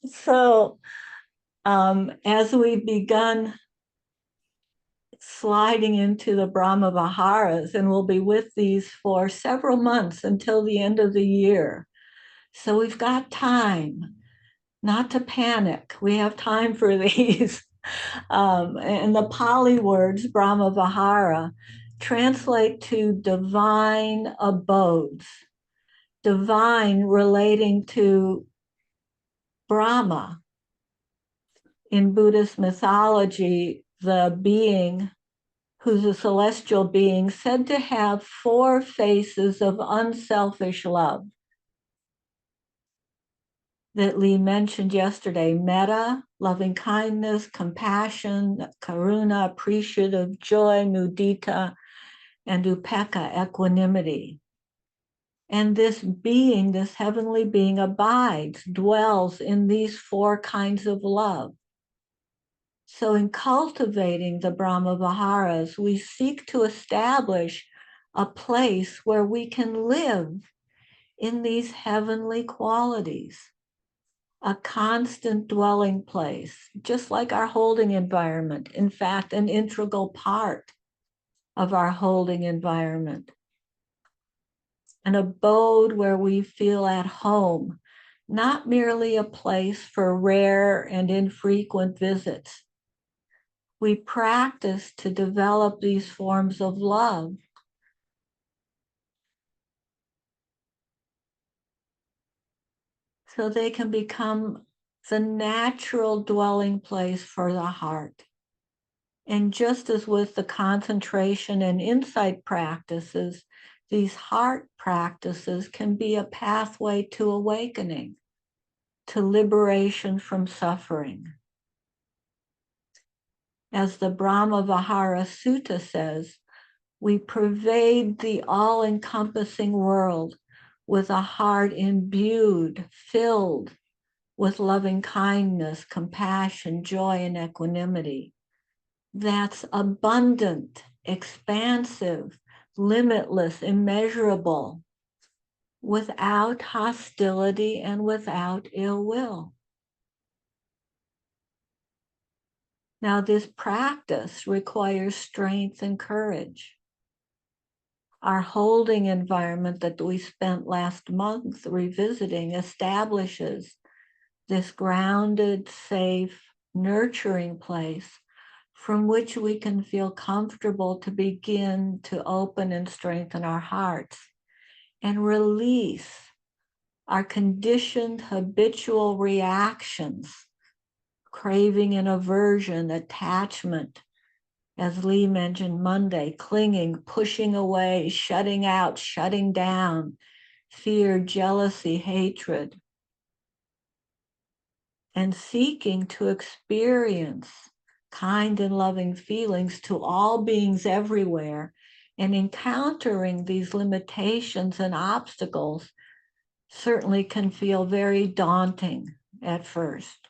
So as we've begun sliding into the Brahma Viharas, and we'll be with these for several months until the end of the year. So we've got time not to panic. We have time for these. And the Pali words, Brahma Vihara, translate to divine abodes, divine relating to Brahma. In Buddhist mythology, the being who's a celestial being said to have four faces of unselfish love that Lee mentioned yesterday: metta, loving kindness, compassion, karuna, appreciative joy, mudita, and upekkha, equanimity. And this being, this heavenly being, abides, dwells in these four kinds of love. So in cultivating the Brahma Viharas, we seek to establish a place where we can live in these heavenly qualities, a constant dwelling place, just like our holding environment. In fact, an integral part of our holding environment. An abode where we feel at home, not merely a place for rare and infrequent visits. We practice to develop these forms of love so they can become the natural dwelling place for the heart. And just as with the concentration and insight practices, these heart practices can be a pathway to awakening, to liberation from suffering. As the Brahma Vihara Sutta says, we pervade the all-encompassing world with a heart imbued, filled with loving kindness, compassion, joy, and equanimity. That's abundant, expansive, limitless, immeasurable, without hostility and without ill will. Now, this practice requires strength and courage. Our holding environment that we spent last month revisiting establishes this grounded, safe, nurturing place from which we can feel comfortable to begin to open and strengthen our hearts and release our conditioned habitual reactions, craving and aversion, attachment, as Lee mentioned Monday, clinging, pushing away, shutting out, shutting down, fear, jealousy, hatred, and seeking to experience kind and loving feelings to all beings everywhere, and encountering these limitations and obstacles certainly can feel very daunting at first.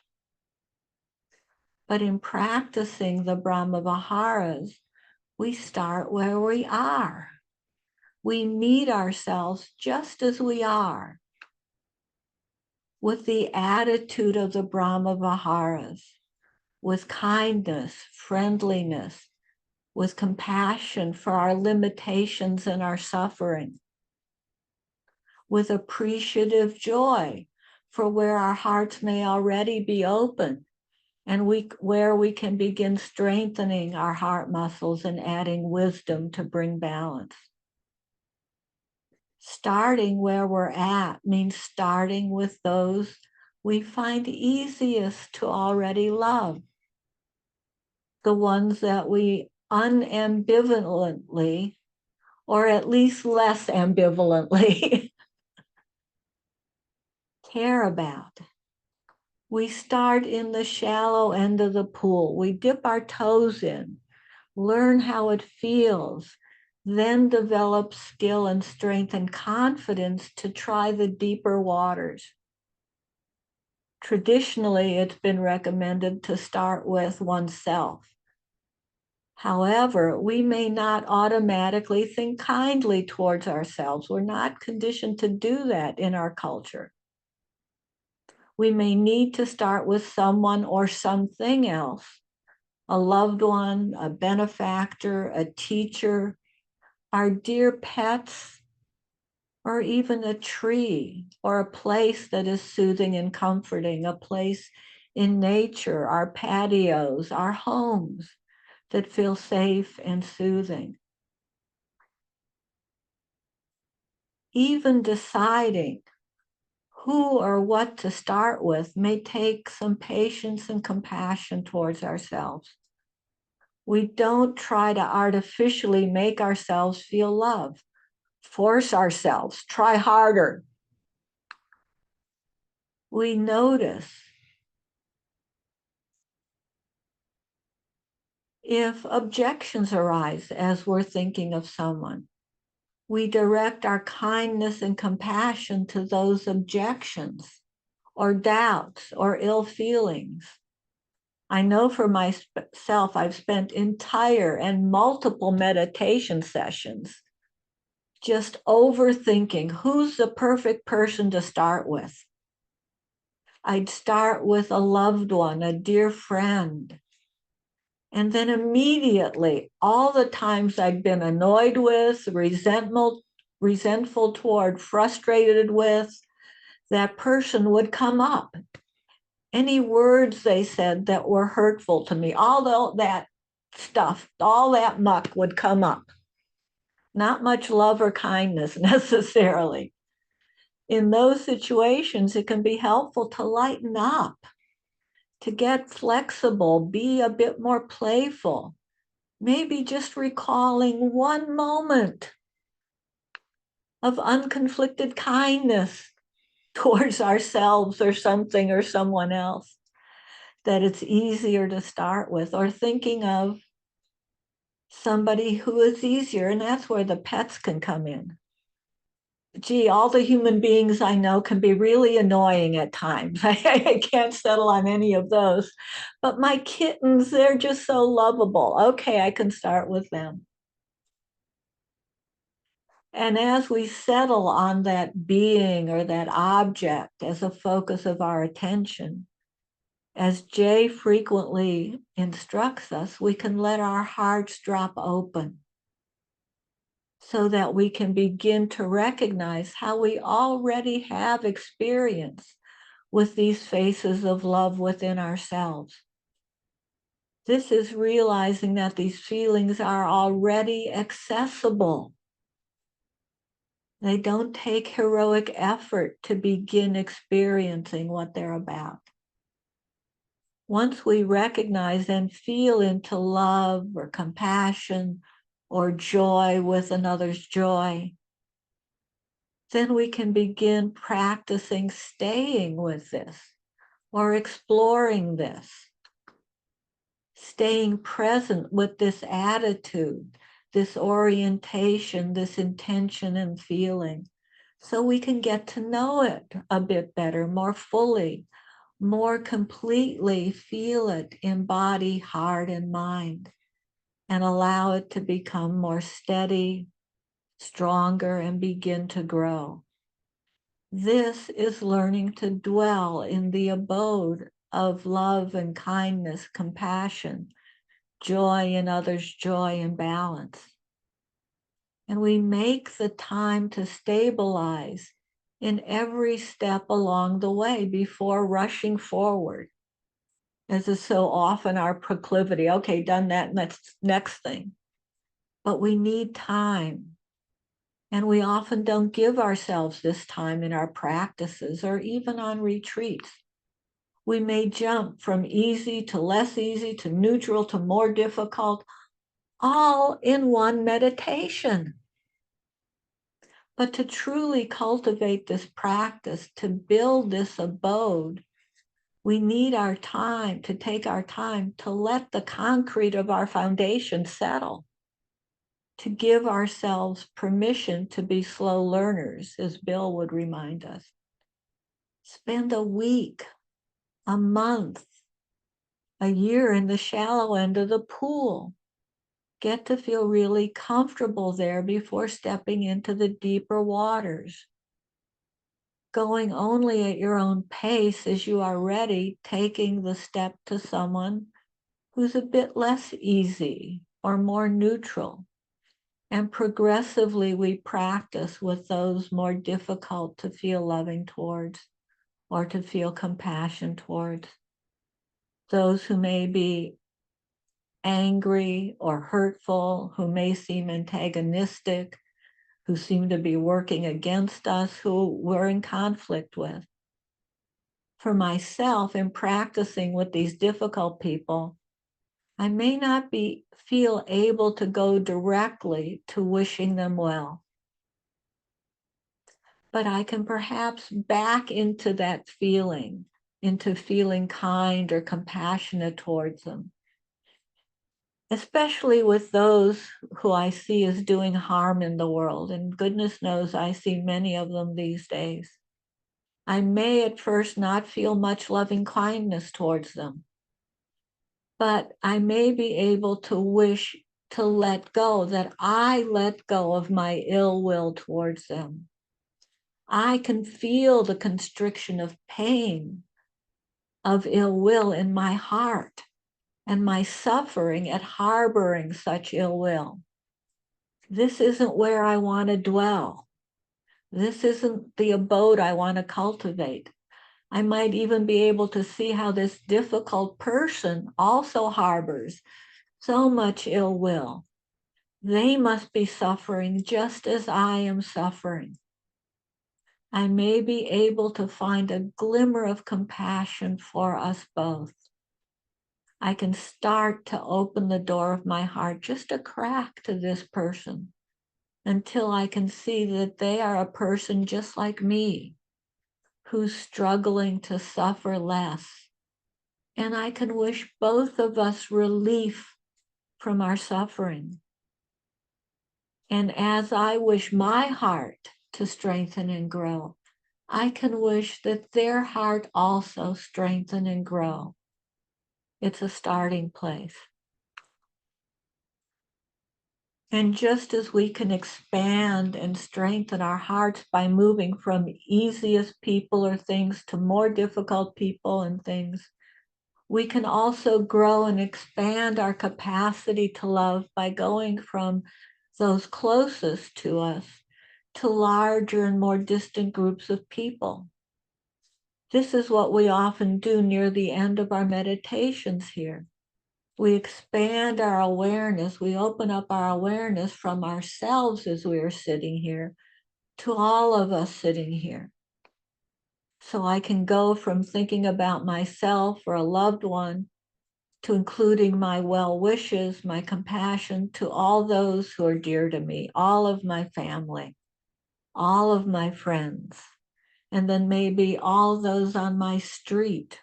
But in practicing the Brahma Viharas, we start where we are. We meet ourselves just as we are, with the attitude of the Brahma Viharas, with kindness, friendliness, with compassion for our limitations and our suffering, with appreciative joy for where our hearts may already be open, and where we can begin strengthening our heart muscles and adding wisdom to bring balance. Starting where we're at means starting with those we find easiest to already love, the ones that we unambivalently, or at least less ambivalently, care about. We start in the shallow end of the pool. We dip our toes in, learn how it feels, then develop skill and strength and confidence to try the deeper waters. Traditionally, it's been recommended to start with oneself. However, we may not automatically think kindly towards ourselves. We're not conditioned to do that in our culture. We may need to start with someone or something else, a loved one, a benefactor, a teacher, our dear pets, or even a tree or a place that is soothing and comforting, a place in nature, our patios, our homes that feel safe and soothing. Even deciding who or what to start with may take some patience and compassion towards ourselves. We don't try to artificially make ourselves feel love, force ourselves, try harder. We notice if objections arise as we're thinking of someone. We direct our kindness and compassion to those objections or doubts or ill feelings. I know for myself, I've spent entire and multiple meditation sessions just overthinking who's the perfect person to start with. I'd start with a loved one, a dear friend. And then immediately, all the times I'd been annoyed with, resentful toward, frustrated with, that person would come up. Any words they said that were hurtful to me, all that stuff, all that muck would come up. Not much love or kindness necessarily. In those situations, it can be helpful to lighten up, to get flexible, be a bit more playful. Maybe just recalling one moment of unconflicted kindness towards ourselves or something or someone else that it's easier to start with, or thinking of somebody who is easier, and that's where the pets can come in. Gee, all the human beings I know can be really annoying at times. I can't settle on any of those. But my kittens, they're just so lovable. Okay, I can start with them. And as we settle on that being or that object as a focus of our attention, as Jay frequently instructs us, we can let our hearts drop open so that we can begin to recognize how we already have experience with these faces of love within ourselves. This is realizing that these feelings are already accessible. They don't take heroic effort to begin experiencing what they're about. Once we recognize and feel into love or compassion or joy with another's joy, then we can begin practicing staying with this or exploring this, staying present with this attitude, this orientation, this intention and feeling, so we can get to know it a bit better, more fully, more completely feel it in body, heart, and mind, and allow it to become more steady, stronger, and begin to grow. This is learning to dwell in the abode of love and kindness, compassion, joy in others' joy and balance. And we make the time to stabilize in every step along the way before rushing forward, as is so often our proclivity. Okay, done that, next thing. But we need time. And we often don't give ourselves this time in our practices or even on retreats. We may jump from easy to less easy to neutral to more difficult, all in one meditation. But to truly cultivate this practice, to build this abode, we need our time, to take our time to let the concrete of our foundation settle, to give ourselves permission to be slow learners, as Bill would remind us. Spend a week, a month, a year in the shallow end of the pool. Get to feel really comfortable there before stepping into the deeper waters. going only at your own pace as you are ready, taking the step to someone who's a bit less easy or more neutral. And progressively we practice with those more difficult to feel loving towards or to feel compassion towards. Those who may be angry or hurtful, who may seem antagonistic, who seem to be working against us, who we're in conflict with. For myself, in practicing with these difficult people, I may not feel able to go directly to wishing them well, but I can perhaps back into that feeling, into feeling kind or compassionate towards them, especially with those who I see as doing harm in the world. And goodness knows I see many of them these days. I may at first not feel much loving kindness towards them, but I may be able to wish to let go, that I let go of my ill will towards them. I can feel the constriction of pain, of ill will in my heart, and my suffering at harboring such ill will. This isn't where I want to dwell. This isn't the abode I want to cultivate. I might even be able to see how this difficult person also harbors so much ill will. They must be suffering just as I am suffering. I may be able to find a glimmer of compassion for us both. I can start to open the door of my heart just a crack to this person until I can see that they are a person just like me, who's struggling to suffer less. And I can wish both of us relief from our suffering. And as I wish my heart to strengthen and grow, I can wish that their heart also strengthen and grow. It's a starting place. And just as we can expand and strengthen our hearts by moving from easiest people or things to more difficult people and things, we can also grow and expand our capacity to love by going from those closest to us to larger and more distant groups of people. This is what we often do near the end of our meditations here. We expand our awareness, we open up our awareness from ourselves as we are sitting here to all of us sitting here. So I can go from thinking about myself or a loved one to including my well wishes, my compassion to all those who are dear to me, all of my family, all of my friends, and then maybe all those on my street,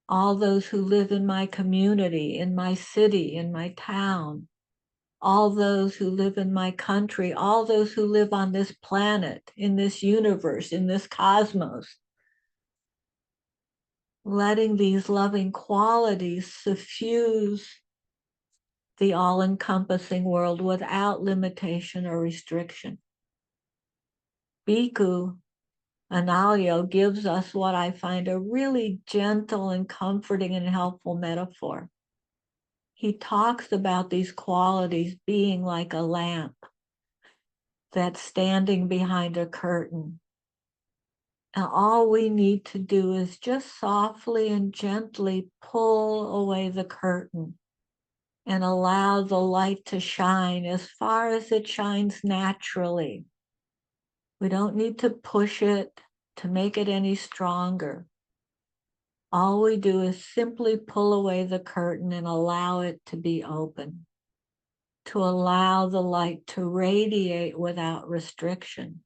all those who live in my community, in my city, in my town, all those who live in my country, all those who live on this planet, in this universe, in this cosmos. Letting these loving qualities suffuse the all-encompassing world without limitation or restriction. Bhikkhu Analyo gives us what I find a really gentle and comforting and helpful metaphor. He talks about these qualities being like a lamp that's standing behind a curtain. And all we need to do is just softly and gently pull away the curtain and allow the light to shine as far as it shines naturally. We don't need to push it to make it any stronger. All we do is simply pull away the curtain and allow it to be open, to allow the light to radiate without restriction.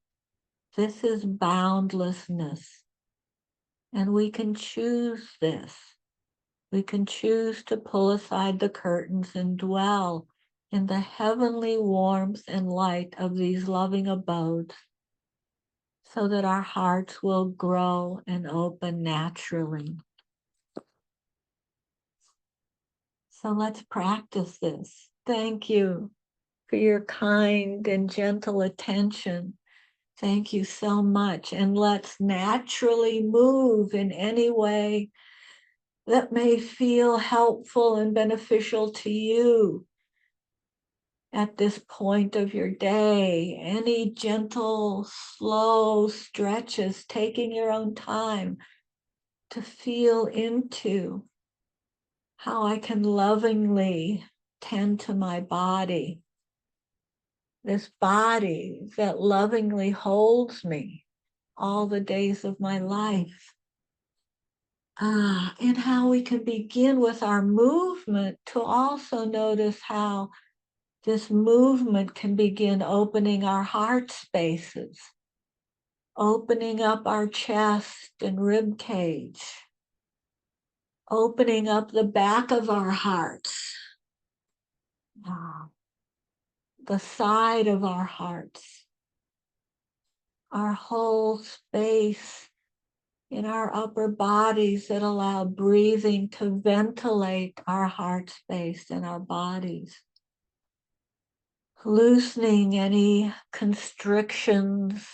This is boundlessness. And we can choose this. We can choose to pull aside the curtains and dwell in the heavenly warmth and light of these loving abodes so that our hearts will grow and open naturally. So let's practice this. Thank you for your kind and gentle attention Thank you so much. And let's naturally move in any way that may feel helpful and beneficial to you at this point of your day. Any gentle, slow stretches, taking your own time to feel into how I can lovingly tend to my body, this body that lovingly holds me all the days of my life. And how we can begin with our movement to also notice how this movement can begin opening our heart spaces, opening up our chest and rib cage, opening up the back of our hearts, the side of our hearts, our whole space in our upper bodies that allow breathing to ventilate our heart space and our bodies. Loosening any constrictions,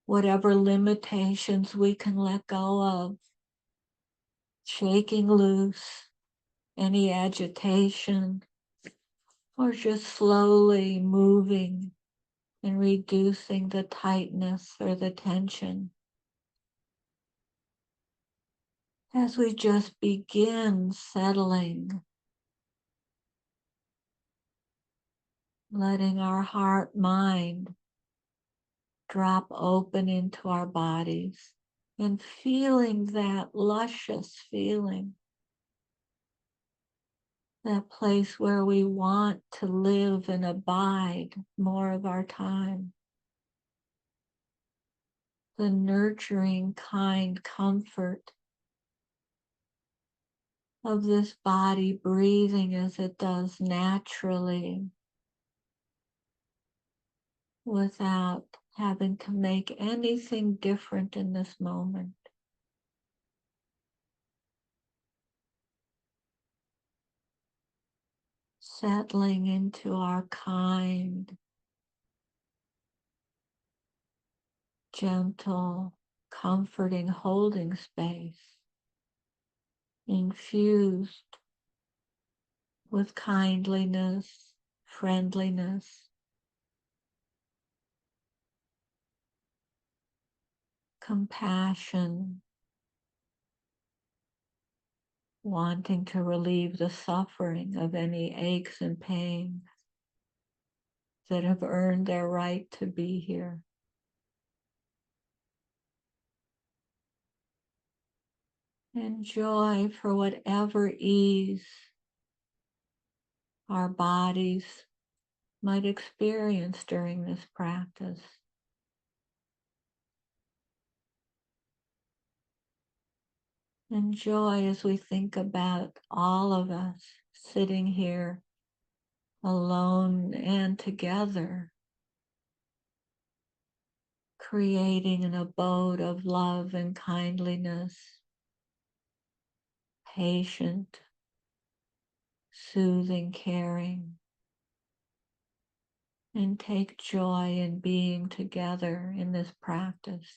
whatever limitations we can let go of, shaking loose any agitation, or just slowly moving and reducing the tightness or the tension. As we just begin settling, letting our heart, mind drop open into our bodies and feeling that luscious feeling, that place where we want to live and abide more of our time. The nurturing, kind comfort of this body breathing as it does naturally, without having to make anything different in this moment. Settling into our kind, gentle, comforting holding space, infused with kindliness, friendliness, compassion, wanting to relieve the suffering of any aches and pains that have earned their right to be here. And joy for whatever ease our bodies might experience during this practice. And joy as we think about all of us sitting here alone and together, creating an abode of love and kindliness, patient, soothing, caring, and take joy in being together in this practice.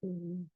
Mhm.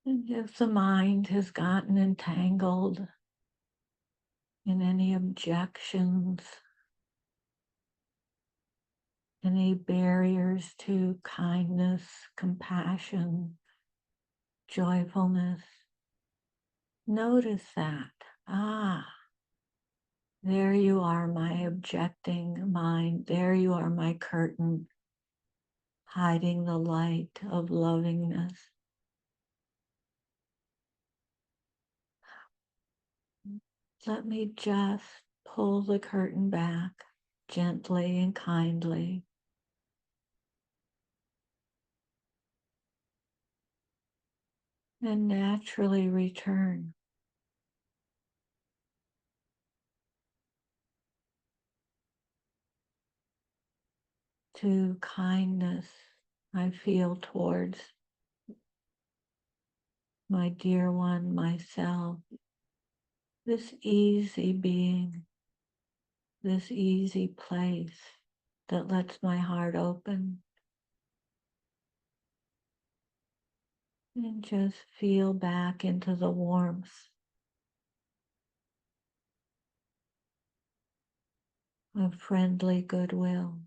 And if the mind has gotten entangled in any objections, any barriers to kindness, compassion, joyfulness, notice that. There you are, my objecting mind. There you are, my curtain, hiding the light of lovingness. Let me just pull the curtain back gently and kindly. And naturally return to kindness I feel towards my dear one, myself, this easy being, this easy place that lets my heart open, and just feel back into the warmth of friendly goodwill.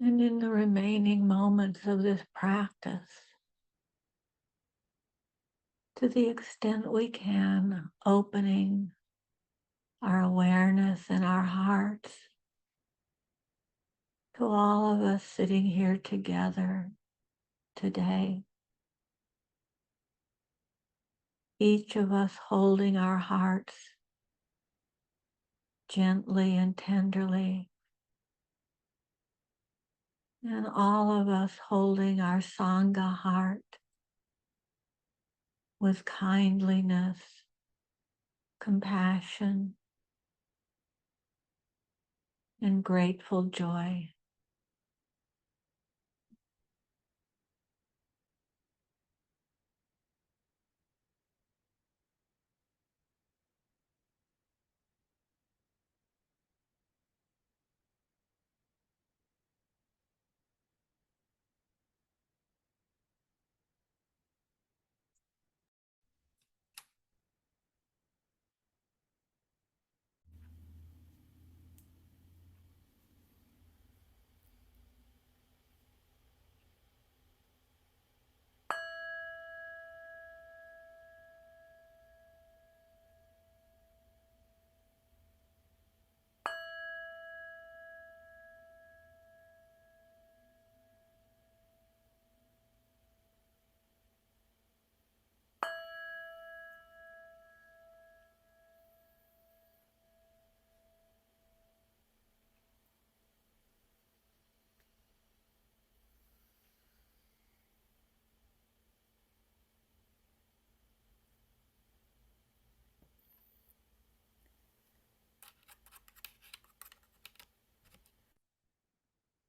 And in the remaining moments of this practice, to the extent we can, opening our awareness and our hearts to all of us sitting here together today. Each of us holding our hearts gently and tenderly, and all of us holding our Sangha heart with kindliness, compassion, and grateful joy.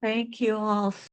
Thank you all